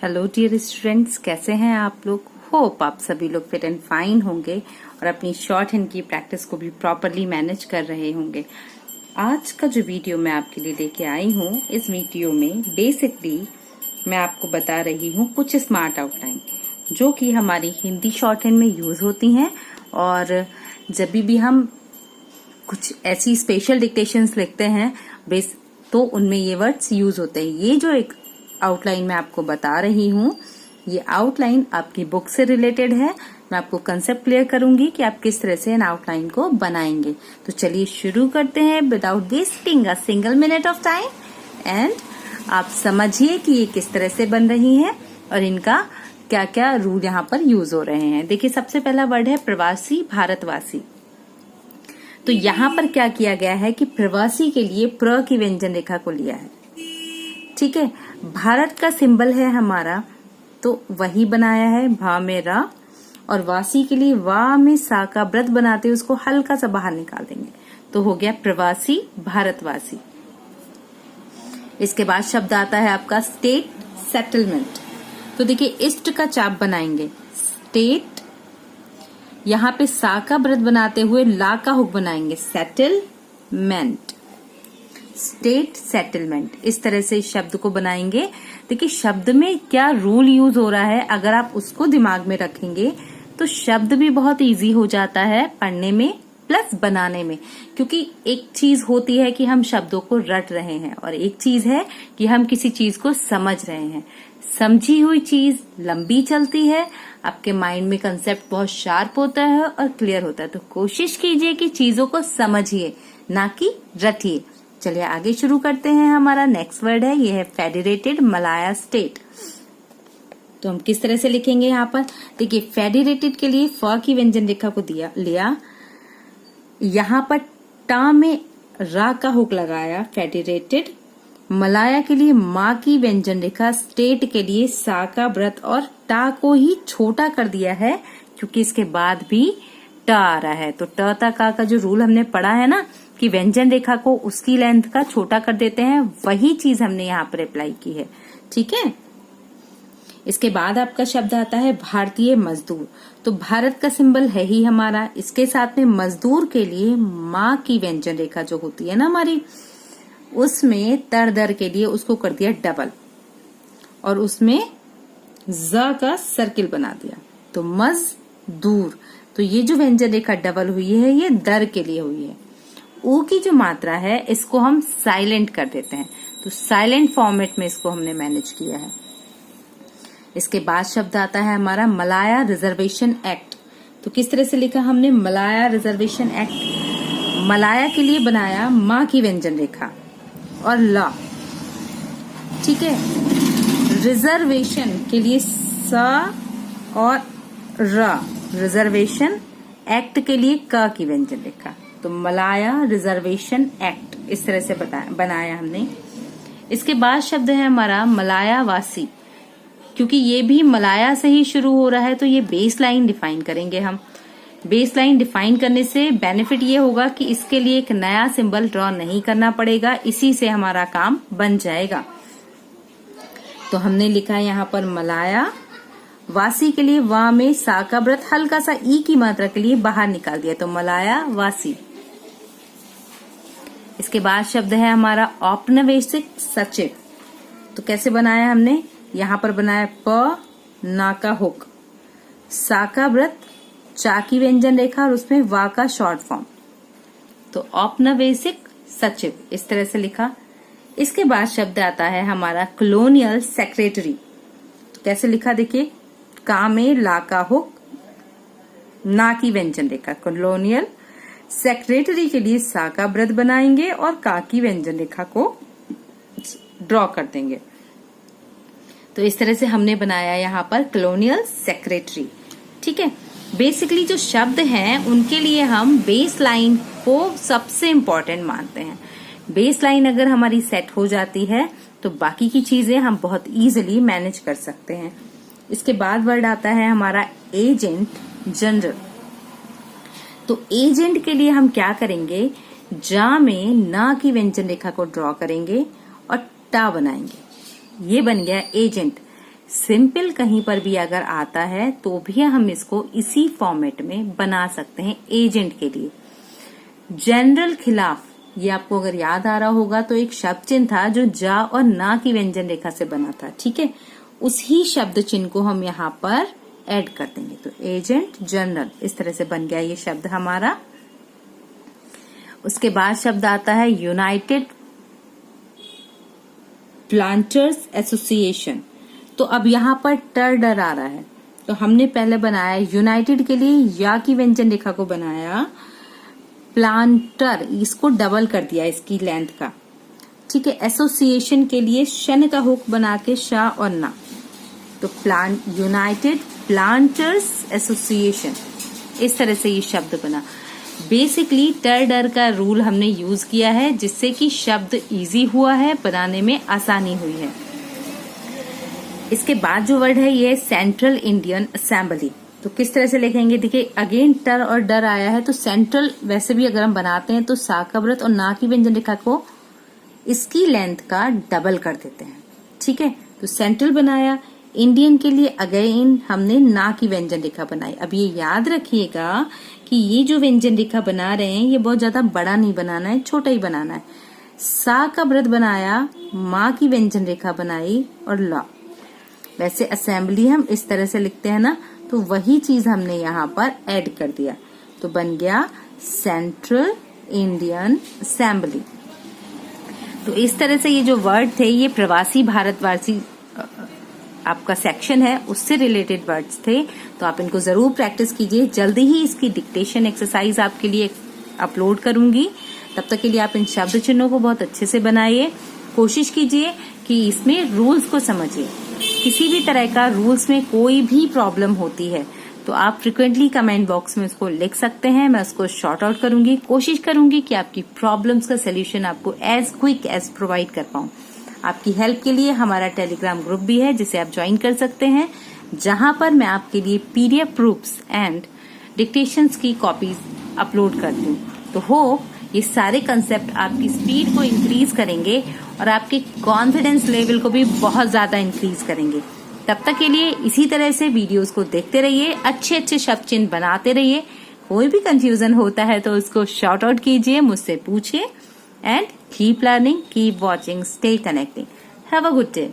Hello dear students, कैसे हैं आप लोग। होप आप सभी लोग फिट एंड फाइन होंगे और अपनी शॉर्ट हैंड की प्रैक्टिस को भी प्रॉपरली मैनेज कर रहे होंगे। आज का जो वीडियो मैं आपके लिए लेके आई हूँ, इस वीडियो में बेसिकली मैं आपको बता रही हूँ कुछ स्मार्ट आउटलाइन जो कि हमारी हिंदी शॉर्ट हैंड में यूज होती हैं। और जब भी हम कुछ ऐसी स्पेशल डिक्टेशंस लिखते हैं तो उनमें ये वर्ड्स यूज होते हैं। ये जो एक आउटलाइन मैं आपको बता रही हूँ, ये आउटलाइन आपकी बुक से रिलेटेड है। मैं आपको कंसेप्ट क्लियर करूंगी कि आप किस तरह से इन आउटलाइन को बनाएंगे। तो चलिए शुरू करते हैं without wasting a single minute of time. And आप समझिए कि ये किस तरह से बन रही हैं और इनका क्या क्या रूल यहाँ पर यूज हो रहे हैं। देखिए, सबसे पहला वर्ड है प्रवासी भारतवासी। तो यहाँ पर क्या किया गया है कि प्रवासी के लिए प्र की व्यंजन रेखा को लिया है। ठीक है, भारत का सिंबल है हमारा, तो वही बनाया है भा में रा, और वासी के लिए वा में सा का व्रत बनाते उसको हल्का सा बाहर निकाल देंगे, तो हो गया प्रवासी भारतवासी। इसके बाद शब्द आता है आपका स्टेट सेटलमेंट। तो देखिए, इष्ट का चाप बनाएंगे, स्टेट, यहाँ पे सा का व्रत बनाते हुए ला का हुक बनाएंगे, सेटलमेंट, स्टेट सेटलमेंट। इस तरह से इस शब्द को बनाएंगे। देखिए, शब्द में क्या रूल यूज हो रहा है, अगर आप उसको दिमाग में रखेंगे तो शब्द भी बहुत इजी हो जाता है पढ़ने में प्लस बनाने में। क्योंकि एक चीज होती है कि हम शब्दों को रट रहे हैं और एक चीज है कि हम किसी चीज को समझ रहे हैं। समझी हुई चीज लंबी चलती है, आपके माइंड में कंसेप्ट बहुत शार्प होता है और क्लियर होता है। तो कोशिश कीजिए कि चीजों को समझिए, ना कि रटिए। चलिए आगे शुरू करते हैं। हमारा नेक्स्ट वर्ड है, ये है फेडरेटेड मलाया स्टेट। तो हम किस तरह से लिखेंगे यहाँ पर, देखिए, फेडरेटेड के लिए फ की व्यंजन रेखा को लिया, यहाँ पर टा में रा का हुक लगाया, फेडरेटेड। मलाया के लिए माँ की व्यंजन रेखा, स्टेट के लिए सा का व्रत और टा को ही छोटा कर दिया है क्योंकि इसके बाद भी ट आ रहा है। तो ट ता का जो रूल हमने पढ़ा है ना कि व्यंजन रेखा को उसकी लेंथ का छोटा कर देते हैं, वही चीज हमने यहाँ पर अप्लाई की है। ठीक है, इसके बाद आपका शब्द आता है भारतीय मजदूर। तो भारत का सिंबल है ही हमारा, इसके साथ में मजदूर के लिए माँ की व्यंजन रेखा जो होती है ना हमारी, उसमें तर दर के लिए उसको कर दिया डबल और उसमें ज का सर्किल बना दिया, तो मजदूर। तो ये जो व्यंजन रेखा डबल हुई है ये दर के लिए हुई है। ऊ की जो मात्रा है इसको हम साइलेंट कर देते हैं, तो साइलेंट फॉर्मेट में इसको हमने मैनेज किया है। इसके बाद शब्द आता है हमारा मलाया रिजर्वेशन एक्ट। तो किस तरह से लिखा हमने मलाया रिजर्वेशन एक्ट, मलाया के लिए बनाया माँ की व्यंजन रेखा और ला। ठीक है, रिजर्वेशन के लिए सा और रा, रिजर्वेशन एक्ट के लिए क की व्यंजन रेखा। तो मलाया रिजर्वेशन एक्ट इस तरह से बनाया हमने। इसके बाद शब्द है हमारा मलाया वासी। क्योंकि ये भी मलाया से ही शुरू हो रहा है तो ये बेस लाइन डिफाइन करेंगे हम। बेस लाइन डिफाइन करने से बेनिफिट ये होगा कि इसके लिए एक नया सिंबल ड्रॉ नहीं करना पड़ेगा, इसी से हमारा काम बन जाएगा। तो हमने लिखा यहाँ पर मलाया वासी के लिए वा में सा का व्रत हल्का सा ई की मात्रा के लिए बाहर निकाल दिया, तो मलाया वासी। इसके बाद शब्द है हमारा औपनिवेशिक सचिव। तो कैसे बनाया हमने, यहाँ पर बनाया प ना का हुक, सा का व्रत, चा की व्यंजन रेखा और उसमें वा का शॉर्ट फॉर्म, तो औपनिवेशिक सचिव इस तरह से लिखा। इसके बाद शब्द आता है हमारा कॉलोनियल सेक्रेटरी। तो कैसे लिखा, देखिए, का में ला का हुक, ना की व्यंजन रेखा, कॉलोनियल सेक्रेटरी के लिए सा का व्रत बनाएंगे और का की व्यंजन रेखा को ड्रॉ कर देंगे। तो इस तरह से हमने बनाया यहाँ पर कॉलोनियल सेक्रेटरी। ठीक है, बेसिकली जो शब्द हैं उनके लिए हम बेस लाइन को सबसे इम्पोर्टेंट मानते हैं। बेस लाइन अगर हमारी सेट हो जाती है तो बाकी की चीजें हम बहुत इजीली मैनेज कर सकते हैं। इसके बाद वर्ड आता है हमारा एजेंट जनरल। तो एजेंट के लिए हम क्या करेंगे, जा में ना की व्यंजन रेखा को ड्रॉ करेंगे और टा बनाएंगे, ये बन गया एजेंट। सिंपल कहीं पर भी अगर आता है तो भी हम इसको इसी फॉर्मेट में बना सकते हैं एजेंट के लिए। जनरल खिलाफ, ये आपको अगर याद आ रहा होगा तो एक शब्द चिन्ह था जो जा और ना की व्यंजन रेखा से बना था, ठीक है। उसी शब्द चिन्ह को हम यहाँ पर ऐड कर देंगे, तो एजेंट जनरल इस तरह से बन गया ये शब्द हमारा। उसके बाद शब्द आता है यूनाइटेड प्लांटर्स एसोसिएशन। तो अब यहाँ पर टर डर आ रहा है, तो हमने पहले बनाया यूनाइटेड के लिए या की व्यंजन रेखा को बनाया, प्लांटर इसको डबल कर दिया इसकी लेंथ का, ठीक है। एसोसिएशन के लिए शन का हुक बना के शा और ना, तो यूनाइटेड प्लांटर्स एसोसिएशन इस तरह से ये शब्द बना। बेसिकली टर डर का रूल हमने यूज किया है जिससे कि शब्द इजी हुआ है, बनाने में आसानी हुई है। इसके बाद जो वर्ड है ये सेंट्रल इंडियन असेंबली। तो किस तरह से लिखेंगे, देखिए अगेन टर और डर आया है, तो सेंट्रल वैसे भी अगर हम बनाते हैं तो सा का व्रत और ना की व्यंजन रेखा को इसकी लेंथ का डबल कर देते हैं, ठीक है। तो सेंट्रल बनाया, इंडियन के लिए अगेन हमने ना की व्यंजन रेखा बनाई। अब ये याद रखिएगा कि ये जो व्यंजन रेखा बना रहे हैं ये बहुत ज्यादा बड़ा नहीं बनाना है, छोटा ही बनाना है। सा का व्रत बनाया, माँ की व्यंजन रेखा बनाई और ला। वैसे असेंबली हम इस तरह से लिखते हैं ना, तो वही चीज हमने यहाँ पर ऐड कर दिया, तो बन गया सेंट्रल इंडियन असेंबली। तो इस तरह से ये जो वर्ड थे ये प्रवासी भारतवासी आपका सेक्शन है उससे रिलेटेड वर्ड्स थे, तो आप इनको जरूर प्रैक्टिस कीजिए। जल्दी ही इसकी डिक्टेशन एक्सरसाइज आपके लिए अपलोड करूंगी, तब तक के लिए आप इन शब्द चिन्हों को बहुत अच्छे से बनाइए। कोशिश कीजिए कि इसमें रूल्स को समझिए। किसी भी तरह का रूल्स में कोई भी प्रॉब्लम होती है तो आप फ्रिक्वेंटली कमेंट बॉक्स में उसको लिख सकते हैं, मैं उसको शॉर्ट आउट करूंगी। कोशिश करूंगी कि आपकी प्रॉब्लम्स का सोल्यूशन आपको एज क्विक एज प्रोवाइड कर पाऊं। आपकी हेल्प के लिए हमारा टेलीग्राम ग्रुप भी है जिसे आप ज्वाइन कर सकते हैं, जहां पर मैं आपके लिए पीडीएफ प्रूफ्स एंड डिक्टेशंस की कॉपीज अपलोड करती हूँ। तो होप ये सारे कंसेप्ट आपकी स्पीड को इंक्रीज करेंगे और आपके कॉन्फिडेंस लेवल को भी बहुत ज्यादा इंक्रीज करेंगे। तब तक के लिए इसी तरह से वीडियोस को देखते रहिए, अच्छे अच्छे शब्द चिन्ह बनाते रहिए। कोई भी कंफ्यूजन होता है तो उसको शॉर्ट आउट कीजिए, मुझसे पूछिए। And keep learning, keep watching, stay connecting. Have a good day.